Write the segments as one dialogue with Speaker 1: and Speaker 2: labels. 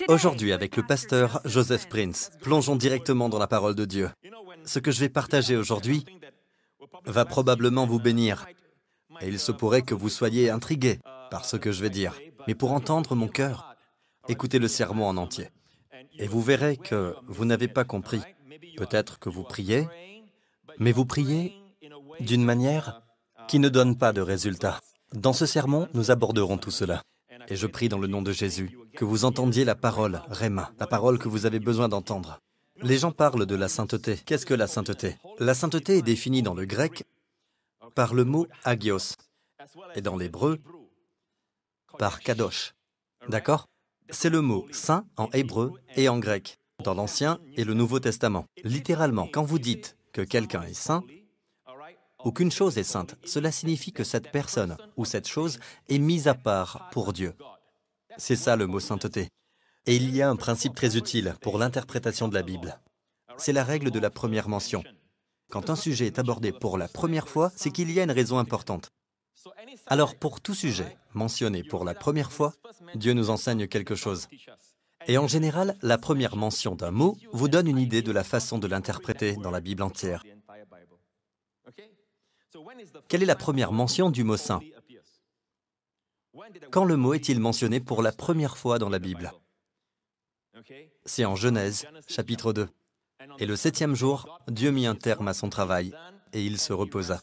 Speaker 1: Aujourd'hui, avec le pasteur Joseph Prince, plongeons directement dans la parole de Dieu. Ce que je vais partager aujourd'hui va probablement vous bénir. Et il se pourrait que vous soyez intrigués par ce que je vais dire. Mais pour entendre mon cœur, écoutez le sermon en entier. Et vous verrez que vous n'avez pas compris. Peut-être que vous priez, mais vous priez d'une manière qui ne donne pas de résultat. Dans ce sermon, nous aborderons tout cela. Et je prie dans le nom de Jésus que vous entendiez la parole, Réma, la parole que vous avez besoin d'entendre. Les gens parlent de la sainteté. Qu'est-ce que la sainteté? La sainteté est définie dans le grec par le mot agios et dans l'hébreu par kadosh. D'accord? C'est le mot saint en hébreu et en grec, dans l'Ancien et le Nouveau Testament. Littéralement, quand vous dites que quelqu'un est saint, ou qu'une chose est sainte, cela signifie que cette personne ou cette chose est mise à part pour Dieu. C'est ça le mot sainteté. Et il y a un principe très utile pour l'interprétation de la Bible. C'est la règle de la première mention. Quand un sujet est abordé pour la première fois, c'est qu'il y a une raison importante. Alors pour tout sujet mentionné pour la première fois, Dieu nous enseigne quelque chose. Et en général, la première mention d'un mot vous donne une idée de la façon de l'interpréter dans la Bible entière. Quelle est la première mention du mot saint? Quand le mot est-il mentionné pour la première fois dans la Bible? C'est en Genèse, chapitre 2. Et le 7e jour, Dieu mit un terme à son travail, et il se reposa.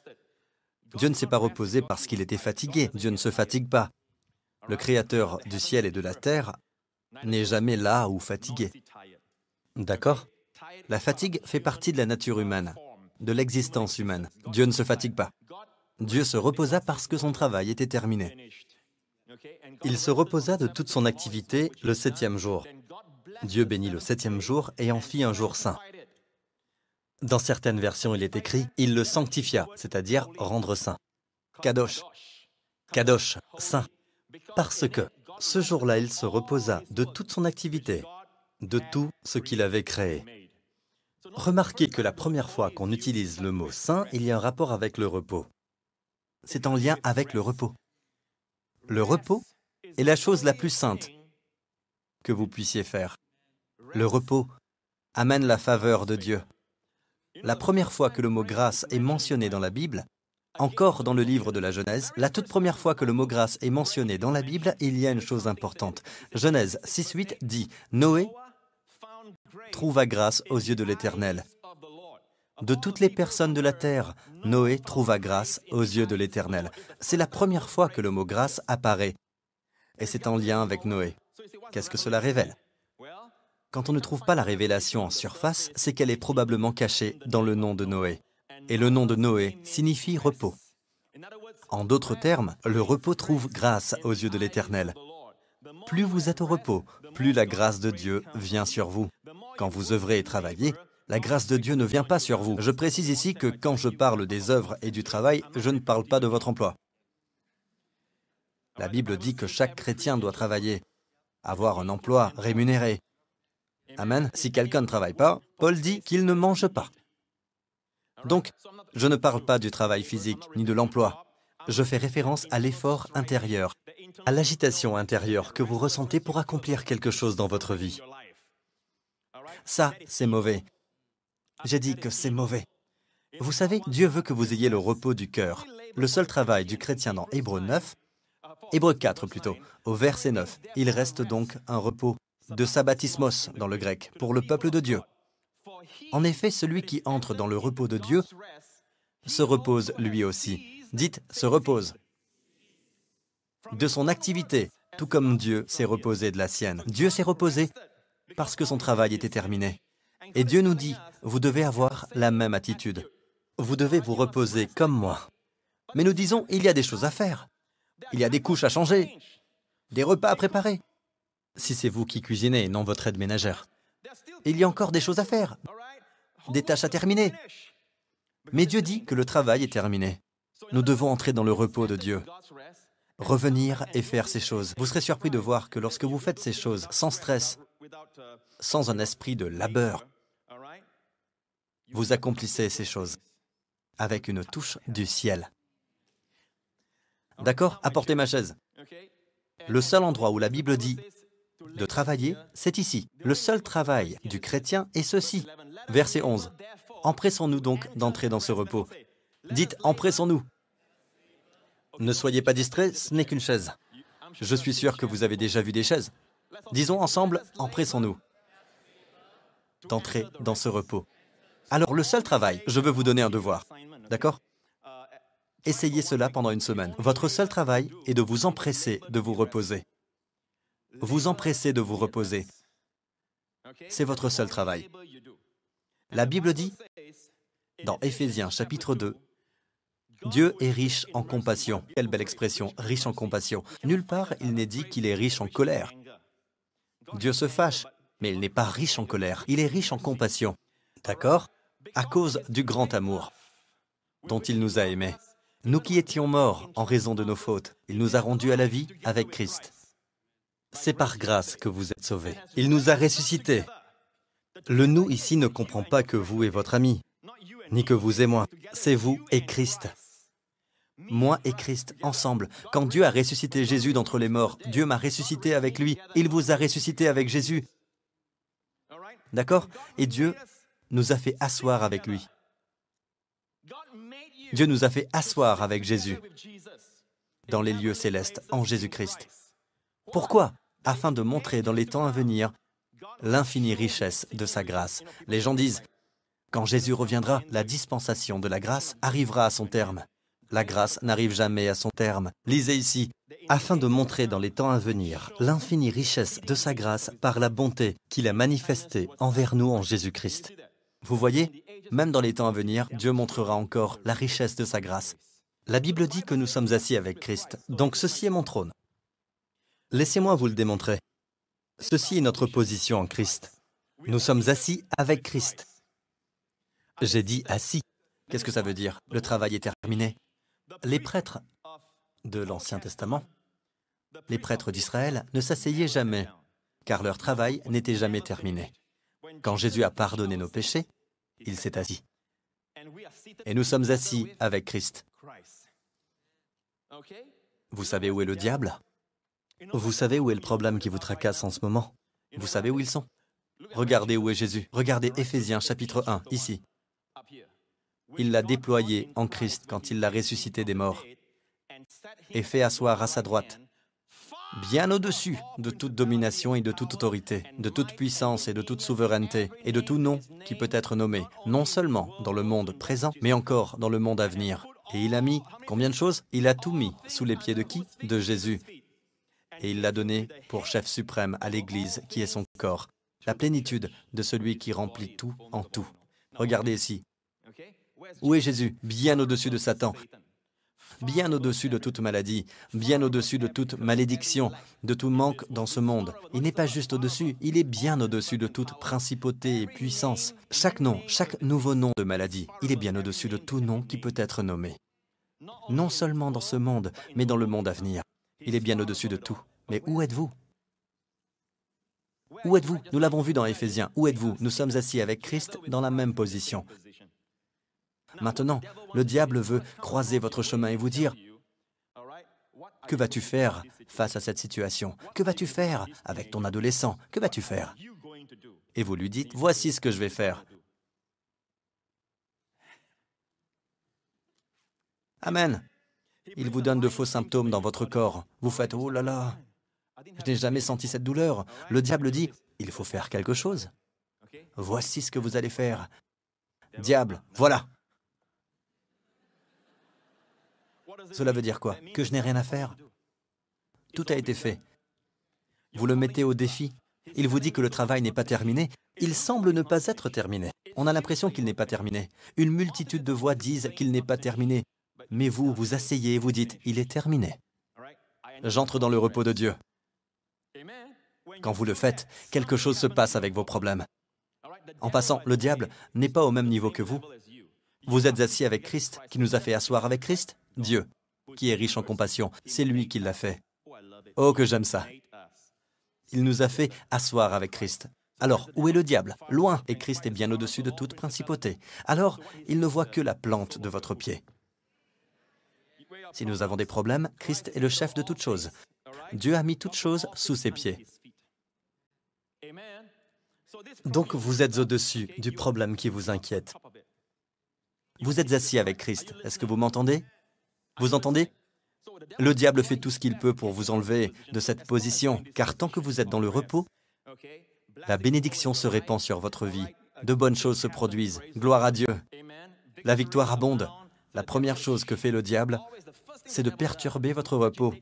Speaker 1: Dieu ne s'est pas reposé parce qu'il était fatigué. Dieu ne se fatigue pas. Le Créateur du ciel et de la terre n'est jamais là ou fatigué. D'accord? La fatigue fait partie de la nature humaine, de l'existence humaine. Dieu ne se fatigue pas. Dieu se reposa parce que son travail était terminé. Il se reposa de toute son activité le 7e jour. Dieu bénit le 7e jour et en fit un jour saint. Dans certaines versions, il est écrit « il le sanctifia », c'est-à-dire rendre saint. Kadosh. Kadosh, saint. Parce que ce jour-là, il se reposa de toute son activité, de tout ce qu'il avait créé. Remarquez que la première fois qu'on utilise le mot « saint », il y a un rapport avec le repos. C'est en lien avec le repos. Le repos est la chose la plus sainte que vous puissiez faire. Le repos amène la faveur de Dieu. La première fois que le mot « grâce » est mentionné dans la Bible, encore dans le livre de la Genèse, la toute première fois que le mot « grâce » est mentionné dans la Bible, il y a une chose importante. Genèse 6:8 dit « Noé trouva grâce aux yeux de l'Éternel ». De toutes les personnes de la terre, Noé trouva grâce aux yeux de l'Éternel. C'est la première fois que le mot « grâce » apparaît. Et c'est en lien avec Noé. Qu'est-ce que cela révèle? Quand on ne trouve pas la révélation en surface, c'est qu'elle est probablement cachée dans le nom de Noé. Et le nom de Noé signifie repos. En d'autres termes, le repos trouve grâce aux yeux de l'Éternel. Plus vous êtes au repos, plus la grâce de Dieu vient sur vous. Quand vous œuvrez et travaillez, la grâce de Dieu ne vient pas sur vous. Je précise ici que quand je parle des œuvres et du travail, je ne parle pas de votre emploi. La Bible dit que chaque chrétien doit travailler, avoir un emploi rémunéré. Amen. Si quelqu'un ne travaille pas, Paul dit qu'il ne mange pas. Donc, je ne parle pas du travail physique, ni de l'emploi. Je fais référence à l'effort intérieur, à l'agitation intérieure que vous ressentez pour accomplir quelque chose dans votre vie. Ça, c'est mauvais. J'ai dit que c'est mauvais. Vous savez, Dieu veut que vous ayez le repos du cœur. Le seul travail du chrétien dans Hébreux 4 plutôt, au verset 9, il reste donc un repos de sabbatismos dans le grec, pour le peuple de Dieu. En effet, celui qui entre dans le repos de Dieu se repose lui aussi. Dites, se repose. De son activité, tout comme Dieu s'est reposé de la sienne. Dieu s'est reposé parce que son travail était terminé. Et Dieu nous dit, vous devez avoir la même attitude. Vous devez vous reposer comme moi. Mais nous disons, il y a des choses à faire. Il y a des couches à changer, des repas à préparer. Si c'est vous qui cuisinez et non votre aide ménagère. Il y a encore des choses à faire, des tâches à terminer. Mais Dieu dit que le travail est terminé. Nous devons entrer dans le repos de Dieu, revenir et faire ces choses. Vous serez surpris de voir que lorsque vous faites ces choses sans stress, sans un esprit de labeur, vous accomplissez ces choses avec une touche du ciel. D'accord? Apportez ma chaise. Le seul endroit où la Bible dit De travailler, c'est ici. Le seul travail du chrétien est ceci. Verset 11. Empressons-nous donc d'entrer dans ce repos. Dites, empressons-nous. Ne soyez pas distraits, ce n'est qu'une chaise. Je suis sûr que vous avez déjà vu des chaises. Disons ensemble, empressons-nous d'entrer dans ce repos. Alors, le seul travail, je veux vous donner un devoir. D'accord? Essayez cela pendant une semaine. Votre seul travail est de vous empresser de vous reposer. Vous empresser de vous reposer. C'est votre seul travail. La Bible dit, dans Éphésiens chapitre 2, Dieu est riche en compassion. Quelle belle expression, riche en compassion. Nulle part il n'est dit qu'il est riche en colère. Dieu se fâche, mais il n'est pas riche en colère. Il est riche en compassion. D'accord? À cause du grand amour dont il nous a aimés. Nous qui étions morts en raison de nos fautes, il nous a rendus à la vie avec Christ. C'est par grâce que vous êtes sauvés. Il nous a ressuscités. Le nous ici ne comprend pas que vous et votre ami, ni que vous et moi. C'est vous et Christ. Moi et Christ, ensemble. Quand Dieu a ressuscité Jésus d'entre les morts, Dieu m'a ressuscité avec lui. Il vous a ressuscité avec Jésus. D'accord? Et Dieu nous a fait asseoir avec lui. Dieu nous a fait asseoir avec Jésus dans les lieux célestes, en Jésus-Christ. Pourquoi? Afin de montrer dans les temps à venir l'infinie richesse de sa grâce. Les gens disent, quand Jésus reviendra, la dispensation de la grâce arrivera à son terme. La grâce n'arrive jamais à son terme. Lisez ici, afin de montrer dans les temps à venir l'infinie richesse de sa grâce par la bonté qu'il a manifestée envers nous en Jésus-Christ. Vous voyez, même dans les temps à venir, Dieu montrera encore la richesse de sa grâce. La Bible dit que nous sommes assis avec Christ, donc ceci est mon trône. Laissez-moi vous le démontrer. Ceci est notre position en Christ. Nous sommes assis avec Christ. J'ai dit assis. Qu'est-ce que ça veut dire? Le travail est terminé. Les prêtres de l'Ancien Testament, les prêtres d'Israël ne s'asseyaient jamais, car leur travail n'était jamais terminé. Quand Jésus a pardonné nos péchés, il s'est assis. Et nous sommes assis avec Christ. Vous savez où est le diable? Vous savez où est le problème qui vous tracasse en ce moment? Vous savez où ils sont? Regardez où est Jésus. Regardez Éphésiens chapitre 1, ici. Il l'a déployé en Christ quand il l'a ressuscité des morts et fait asseoir à sa droite, bien au-dessus de toute domination et de toute autorité, de toute puissance et de toute souveraineté et de tout nom qui peut être nommé, non seulement dans le monde présent, mais encore dans le monde à venir. Et il a mis, combien de choses? Il a tout mis sous les pieds de qui? De Jésus. Et il l'a donné pour chef suprême à l'Église qui est son corps, la plénitude de celui qui remplit tout en tout. Regardez ici. Où est Jésus? Bien au-dessus de Satan, bien au-dessus de toute maladie, bien au-dessus de toute malédiction, de tout manque dans ce monde. Il n'est pas juste au-dessus, il est bien au-dessus de toute principauté et puissance. Chaque nom, chaque nouveau nom de maladie, il est bien au-dessus de tout nom qui peut être nommé. Non seulement dans ce monde, mais dans le monde à venir. Il est bien au-dessus de tout. Mais où êtes-vous? Où êtes-vous? Nous l'avons vu dans Éphésiens. Où êtes-vous? Nous sommes assis avec Christ dans la même position. Maintenant, le diable veut croiser votre chemin et vous dire, que vas-tu faire face à cette situation? Que vas-tu faire avec ton adolescent? Que vas-tu faire? Et vous lui dites, voici ce que je vais faire. Amen. Il vous donne de faux symptômes dans votre corps. Vous faites, oh là là, je n'ai jamais senti cette douleur. Le diable dit, il faut faire quelque chose. Voici ce que vous allez faire. Diable, voilà. Cela veut dire quoi? Que je n'ai rien à faire? Tout a été fait. Vous le mettez au défi. Il vous dit que le travail n'est pas terminé. Il semble ne pas être terminé. On a l'impression qu'il n'est pas terminé. Une multitude de voix disent qu'il n'est pas terminé. Mais vous, vous asseyez et vous dites, il est terminé. J'entre dans le repos de Dieu. Quand vous le faites, quelque chose se passe avec vos problèmes. En passant, le diable n'est pas au même niveau que vous. Vous êtes assis avec Christ, qui nous a fait asseoir avec Christ. Dieu, qui est riche en compassion, c'est lui qui l'a fait. Oh, que j'aime ça. Il nous a fait asseoir avec Christ. Alors, où est le diable? Loin, et Christ est bien au-dessus de toute principauté. Alors, il ne voit que la plante de votre pied. Si nous avons des problèmes, Christ est le chef de toutes choses. Dieu a mis toutes choses sous ses pieds. Donc vous êtes au-dessus du problème qui vous inquiète. Vous êtes assis avec Christ. Est-ce que vous m'entendez? Vous entendez? Le diable fait tout ce qu'il peut pour vous enlever de cette position, car tant que vous êtes dans le repos, la bénédiction se répand sur votre vie. De bonnes choses se produisent. Gloire à Dieu. La victoire abonde. La première chose que fait le diable, c'est de perturber votre repos,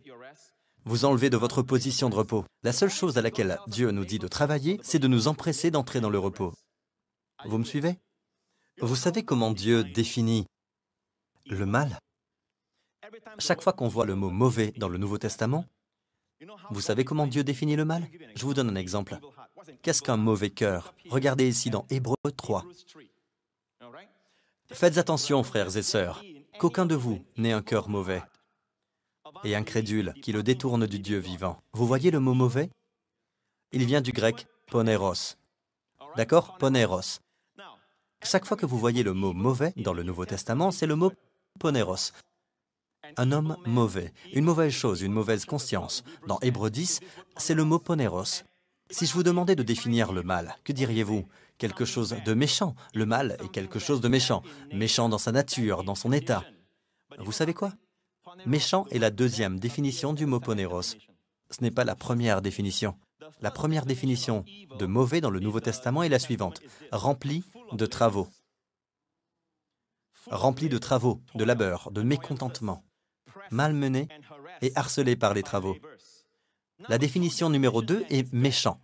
Speaker 1: vous enlever de votre position de repos. La seule chose à laquelle Dieu nous dit de travailler, c'est de nous empresser d'entrer dans le repos. Vous me suivez? Vous savez comment Dieu définit le mal? Chaque fois qu'on voit le mot « mauvais » dans le Nouveau Testament, vous savez comment Dieu définit le mal? Je vous donne un exemple. Qu'est-ce qu'un mauvais cœur? Regardez ici dans Hébreux 3. Faites attention, frères et sœurs, qu'aucun de vous n'ait un cœur mauvais et incrédule qui le détourne du Dieu vivant. Vous voyez le mot « mauvais » ? Il vient du grec « poneros ». D'accord? Poneros. Chaque fois que vous voyez le mot « mauvais » dans le Nouveau Testament, c'est le mot « poneros ». Un homme mauvais, une mauvaise chose, une mauvaise conscience. Dans Hébreux 10, c'est le mot « poneros ». Si je vous demandais de définir le mal, que diriez-vous? Quelque chose de méchant. Le mal est quelque chose de méchant. Méchant dans sa nature, dans son état. Vous savez quoi? Méchant est la deuxième définition du mot poneros. Ce n'est pas la première définition. La première définition de mauvais dans le Nouveau Testament est la suivante. Rempli de travaux. Rempli de travaux, de labeur, de mécontentement. Malmené et harcelé par les travaux. La définition numéro 2 est méchant.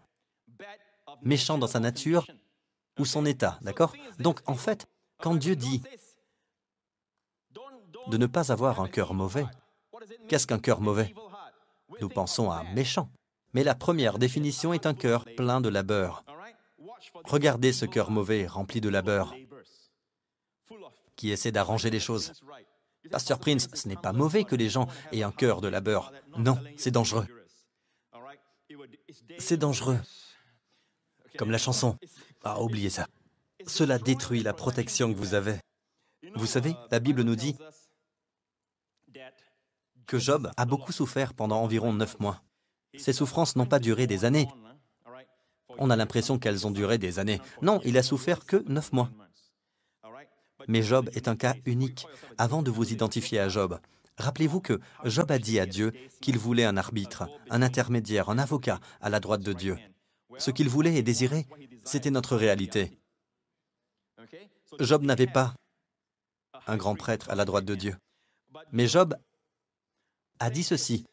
Speaker 1: Méchant dans sa nature ou son état, d'accord? Donc, en fait, quand Dieu dit de ne pas avoir un cœur mauvais, qu'est-ce qu'un cœur mauvais? Nous pensons à méchant. Mais la première définition est un cœur plein de labeur. Regardez ce cœur mauvais, rempli de labeur, qui essaie d'arranger les choses. Pasteur Prince, ce n'est pas mauvais que les gens aient un cœur de labeur. Non, c'est dangereux. C'est dangereux. Comme la chanson. Ah, oubliez ça. Cela détruit la protection que vous avez. Vous savez, la Bible nous dit que Job a beaucoup souffert pendant environ 9 mois. Ces souffrances n'ont pas duré des années. On a l'impression qu'elles ont duré des années. Non, il a souffert que 9 mois. Mais Job est un cas unique. Avant de vous identifier à Job, rappelez-vous que Job a dit à Dieu qu'il voulait un arbitre, un intermédiaire, un avocat à la droite de Dieu. Ce qu'il voulait et désirait, c'était notre réalité. Job n'avait pas un grand prêtre à la droite de Dieu. Mais Job a dit ceci.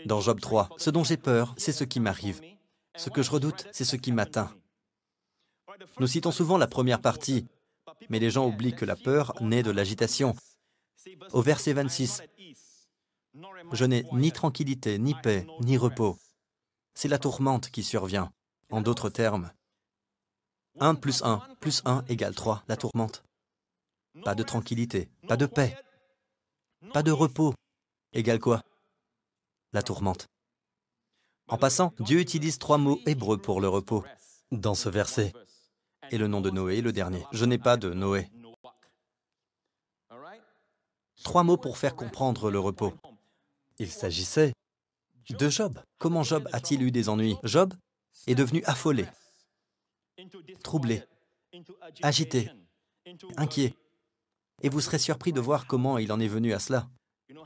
Speaker 1: Dans Job 3, « Ce dont j'ai peur, c'est ce qui m'arrive. Ce que je redoute, c'est ce qui m'atteint. » Nous citons souvent la première partie, mais les gens oublient que la peur naît de l'agitation. Au verset 26, « Je n'ai ni tranquillité, ni paix, ni repos. » C'est la tourmente qui survient. En d'autres termes, 1 plus 1 plus 1 égale 3, la tourmente. Pas de tranquillité, pas de paix, pas de repos. Égale quoi? La tourmente. En passant, Dieu utilise 3 mots hébreux pour le repos dans ce verset. Et le nom de Noé est le dernier. Je n'ai pas de Noé. 3 mots pour faire comprendre le repos. Il s'agissait de Job. Comment Job a-t-il eu des ennuis? Job est devenu affolé, troublé, agité, inquiet. Et vous serez surpris de voir comment il en est venu à cela.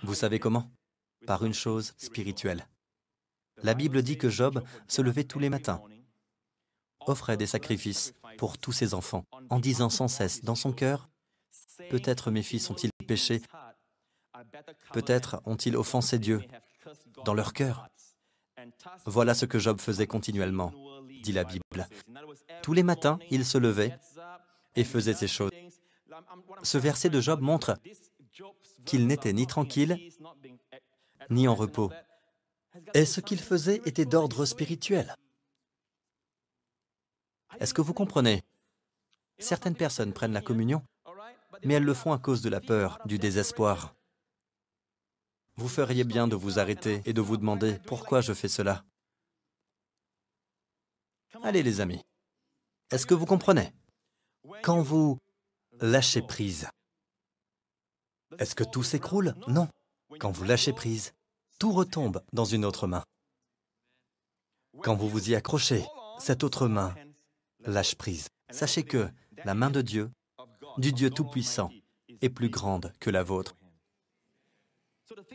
Speaker 1: Vous savez comment? Par une chose spirituelle. La Bible dit que Job se levait tous les matins, offrait des sacrifices pour tous ses enfants, en disant sans cesse dans son cœur, « Peut-être mes fils ont-ils péché, peut-être ont-ils offensé Dieu dans leur cœur. » Voilà ce que Job faisait continuellement, dit la Bible. Tous les matins, il se levait et faisait ces choses. Ce verset de Job montre qu'il n'était ni tranquille, ni en repos. Et ce qu'il faisait était d'ordre spirituel. Est-ce que vous comprenez? Certaines personnes prennent la communion, mais elles le font à cause de la peur, du désespoir. Vous feriez bien de vous arrêter et de vous demander pourquoi je fais cela. Allez les amis, est-ce que vous comprenez? Quand vous lâchez prise, est-ce que tout s'écroule? Non. Quand vous lâchez prise, tout retombe dans une autre main. Quand vous vous y accrochez, cette autre main lâche prise. Sachez que la main de Dieu, du Dieu Tout-Puissant, est plus grande que la vôtre.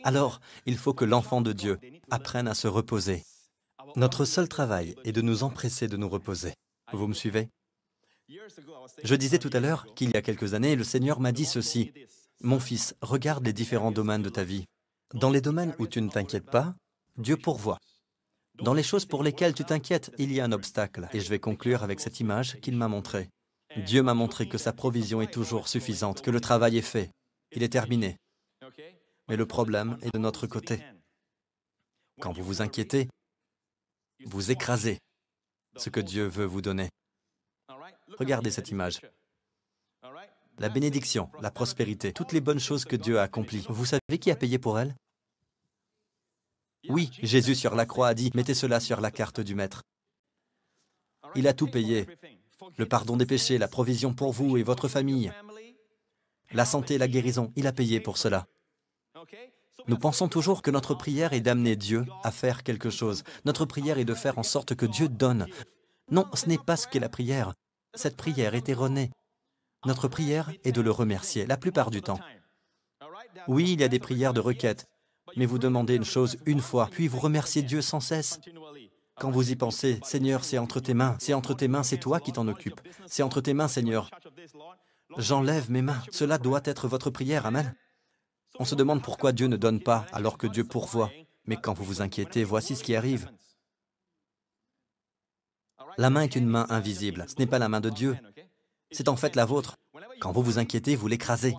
Speaker 1: Alors, il faut que l'enfant de Dieu apprenne à se reposer. Notre seul travail est de nous empresser de nous reposer. Vous me suivez? Je disais tout à l'heure qu'il y a quelques années, le Seigneur m'a dit ceci. « Mon fils, regarde les différents domaines de ta vie. Dans les domaines où tu ne t'inquiètes pas, Dieu pourvoit. Dans les choses pour lesquelles tu t'inquiètes, il y a un obstacle. » Et je vais conclure avec cette image qu'il m'a montrée. Dieu m'a montré que sa provision est toujours suffisante, que le travail est fait. Il est terminé. Mais le problème est de notre côté. Quand vous vous inquiétez, vous écrasez ce que Dieu veut vous donner. Regardez cette image. La bénédiction, la prospérité, toutes les bonnes choses que Dieu a accomplies. Vous savez qui a payé pour elles? Oui, Jésus sur la croix a dit, mettez cela sur la carte du Maître. Il a tout payé. Le pardon des péchés, la provision pour vous et votre famille, la santé, la guérison, il a payé pour cela. Nous pensons toujours que notre prière est d'amener Dieu à faire quelque chose. Notre prière est de faire en sorte que Dieu donne. Non, ce n'est pas ce qu'est la prière. Cette prière est erronée. Notre prière est de le remercier, la plupart du temps. Oui, il y a des prières de requête, mais vous demandez une chose une fois, puis vous remerciez Dieu sans cesse. Quand vous y pensez, Seigneur, c'est entre tes mains, c'est toi qui t'en occupes. C'est entre tes mains, Seigneur. J'enlève mes mains. Cela doit être votre prière, amen. On se demande pourquoi Dieu ne donne pas alors que Dieu pourvoit. Mais quand vous vous inquiétez, voici ce qui arrive. La main est une main invisible. Ce n'est pas la main de Dieu. C'est en fait la vôtre. Quand vous vous inquiétez, vous l'écrasez.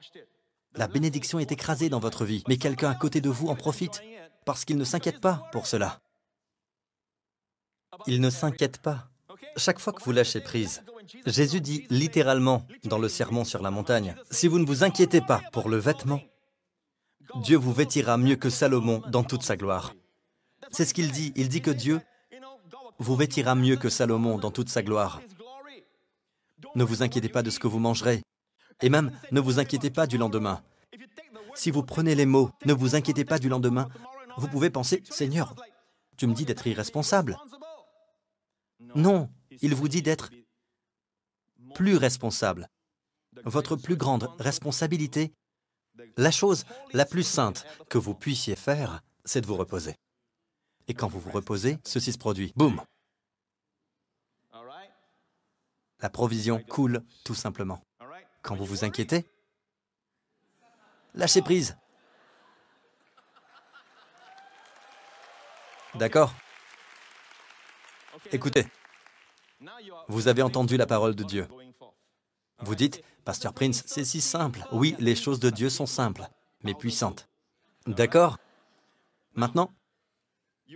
Speaker 1: La bénédiction est écrasée dans votre vie, mais quelqu'un à côté de vous en profite parce qu'il ne s'inquiète pas pour cela. Il ne s'inquiète pas. Chaque fois que vous lâchez prise, Jésus dit littéralement dans le Sermon sur la montagne, « Si vous ne vous inquiétez pas pour le vêtement, Dieu vous vêtira mieux que Salomon dans toute sa gloire. » C'est ce qu'il dit. Il dit que Dieu vous vêtira mieux que Salomon dans toute sa gloire. Ne vous inquiétez pas de ce que vous mangerez. Et même, ne vous inquiétez pas du lendemain. Si vous prenez les mots, ne vous inquiétez pas du lendemain, vous pouvez penser, « Seigneur, tu me dis d'être irresponsable. » Non, il vous dit d'être plus responsable. Votre plus grande responsabilité, la chose la plus sainte que vous puissiez faire, c'est de vous reposer. Et quand vous vous reposez, ceci se produit. Boum! La provision coule tout simplement. Quand vous vous inquiétez, lâchez prise. D'accord? Écoutez, vous avez entendu la parole de Dieu. Vous dites, Pasteur Prince, c'est si simple. Oui, les choses de Dieu sont simples, mais puissantes. D'accord? Maintenant,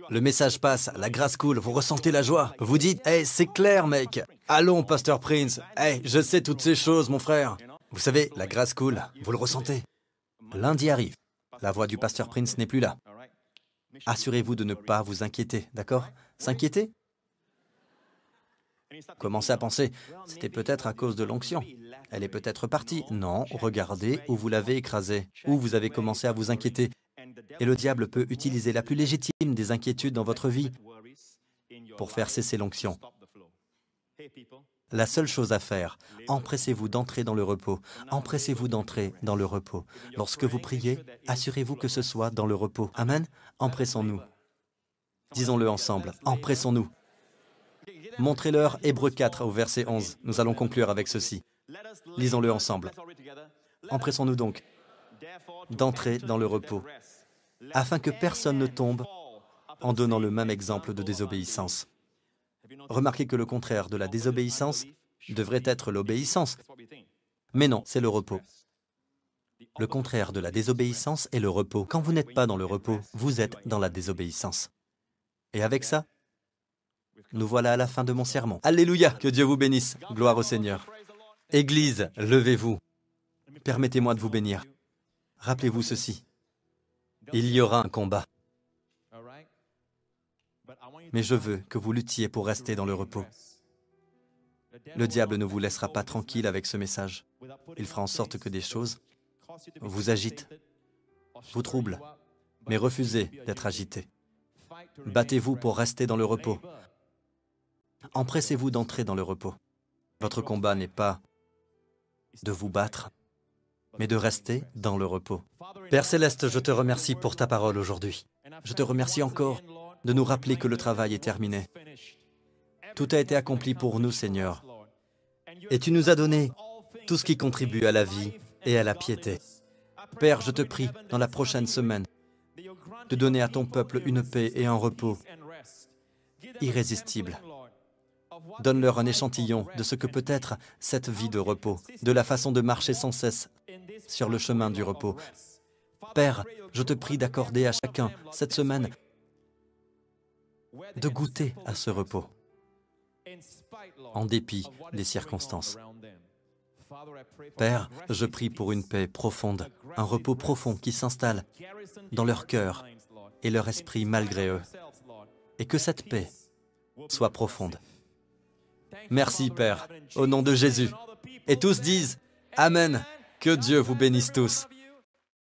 Speaker 1: le message passe, la grâce coule, vous ressentez la joie. Vous dites, « Hey, c'est clair, mec. Allons, Pasteur Prince. Hey, je sais toutes ces choses, mon frère. » Vous savez, la grâce coule, vous le ressentez. Lundi arrive. La voix du Pasteur Prince n'est plus là. Assurez-vous de ne pas vous inquiéter, d'accord? S'inquiéter? Commencez à penser, c'était peut-être à cause de l'onction. Elle est peut-être partie. Non, regardez où vous l'avez écrasée, où vous avez commencé à vous inquiéter. Et le diable peut utiliser la plus légitime des inquiétudes dans votre vie pour faire cesser l'onction. La seule chose à faire, empressez-vous d'entrer dans le repos. Empressez-vous d'entrer dans le repos. Lorsque vous priez, assurez-vous que ce soit dans le repos. Amen. Empressons-nous. Disons-le ensemble. Empressons-nous. Montrez-leur Hébreux 4 au verset 11. Nous allons conclure avec ceci. Lisons-le ensemble. Empressons-nous donc d'entrer dans le repos, afin que personne ne tombe en donnant le même exemple de désobéissance. Remarquez que le contraire de la désobéissance devrait être l'obéissance. Mais non, c'est le repos. Le contraire de la désobéissance est le repos. Quand vous n'êtes pas dans le repos, vous êtes dans la désobéissance. Et avec ça, nous voilà à la fin de mon sermon. Alléluia, que Dieu vous bénisse. Gloire au Seigneur. Église, levez-vous. Permettez-moi de vous bénir. Rappelez-vous ceci. Il y aura un combat. Mais je veux que vous luttiez pour rester dans le repos. Le diable ne vous laissera pas tranquille avec ce message. Il fera en sorte que des choses vous agitent, vous troublent, mais refusez d'être agités. Battez-vous pour rester dans le repos. empressez-vous d'entrer dans le repos. Votre combat n'est pas de vous battre, mais de rester dans le repos. Père Céleste, je te remercie pour ta parole aujourd'hui. Je te remercie encore de nous rappeler que le travail est terminé. Tout a été accompli pour nous, Seigneur. Et tu nous as donné tout ce qui contribue à la vie et à la piété. Père, je te prie, dans la prochaine semaine, de donner à ton peuple une paix et un repos irrésistibles. Donne-leur un échantillon de ce que peut être cette vie de repos, de la façon de marcher sans cesse sur le chemin du repos. Père, je te prie d'accorder à chacun cette semaine de goûter à ce repos, en dépit des circonstances. Père, je prie pour une paix profonde, un repos profond qui s'installe dans leur cœur et leur esprit malgré eux, et que cette paix soit profonde. Merci, Père, au nom de Jésus. Et tous disent Amen. Que Dieu vous bénisse tous.